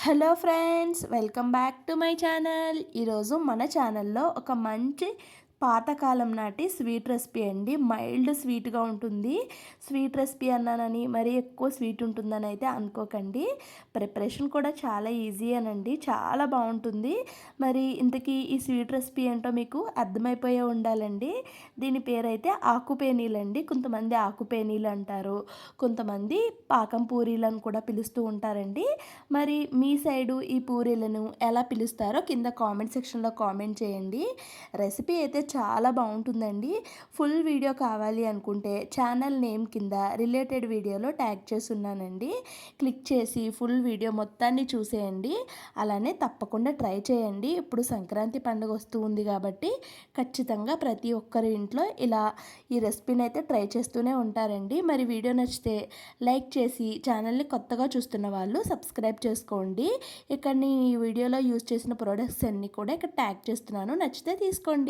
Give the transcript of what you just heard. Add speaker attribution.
Speaker 1: Hello friends, welcome back to my channel. ఈరోజు మన ఛానల్లో ఒక మంచి పాతకాలం నాటి స్వీట్ రెసిపీ అండి. మైల్డ్ స్వీట్గా ఉంటుంది. స్వీట్ రెసిపీ అన్నానని మరీ ఎక్కువ స్వీట్ ఉంటుందని అయితే అనుకోకండి. ప్రిపరేషన్ కూడా చాలా ఈజీ అనండి, చాలా బాగుంటుంది. మరి ఇంతకీ ఈ స్వీట్ రెసిపీ ఏంటో మీకు అర్థమైపోయే ఉండాలండి. దీని పేరైతే ఆకుపేనీలు అండి. కొంతమంది ఆకుపేనీలు అంటారు, కొంతమంది పాకం పూరీలను కూడా పిలుస్తూ ఉంటారండి. మరి మీ సైడు ఈ పూరీలను ఎలా పిలుస్తారో కింద కామెంట్ సెక్షన్లో కామెంట్ చేయండి. రెసిపీ అయితే చాలా బాగుంటుందండి. ఫుల్ వీడియో కావాలి అనుకుంటే ఛానల్ నేమ్ కింద రిలేటెడ్ వీడియోలో ట్యాగ్ చేసి ఉన్నానండి. క్లిక్ చేసి ఫుల్ వీడియో మొత్తాన్ని చూసేయండి. అలానే తప్పకుండా ట్రై చేయండి. ఇప్పుడు సంక్రాంతి పండుగ వస్తూ ఉంది కాబట్టి ఖచ్చితంగా ప్రతి ఒక్కరి ఇంట్లో ఇలా ఈ రెసిపీని అయితే ట్రై చేస్తూనే ఉంటారండి. మరి వీడియో నచ్చితే లైక్ చేసి ఛానల్ని కొత్తగా చూస్తున్న వాళ్ళు సబ్స్క్రైబ్ చేసుకోండి. ఇక్కడ నేను ఈ వీడియోలో యూజ్ చేసిన ప్రొడక్ట్స్ అన్నీ కూడా ఇక్కడ ట్యాగ్ చేస్తున్నాను, నచ్చితే తీసుకోండి.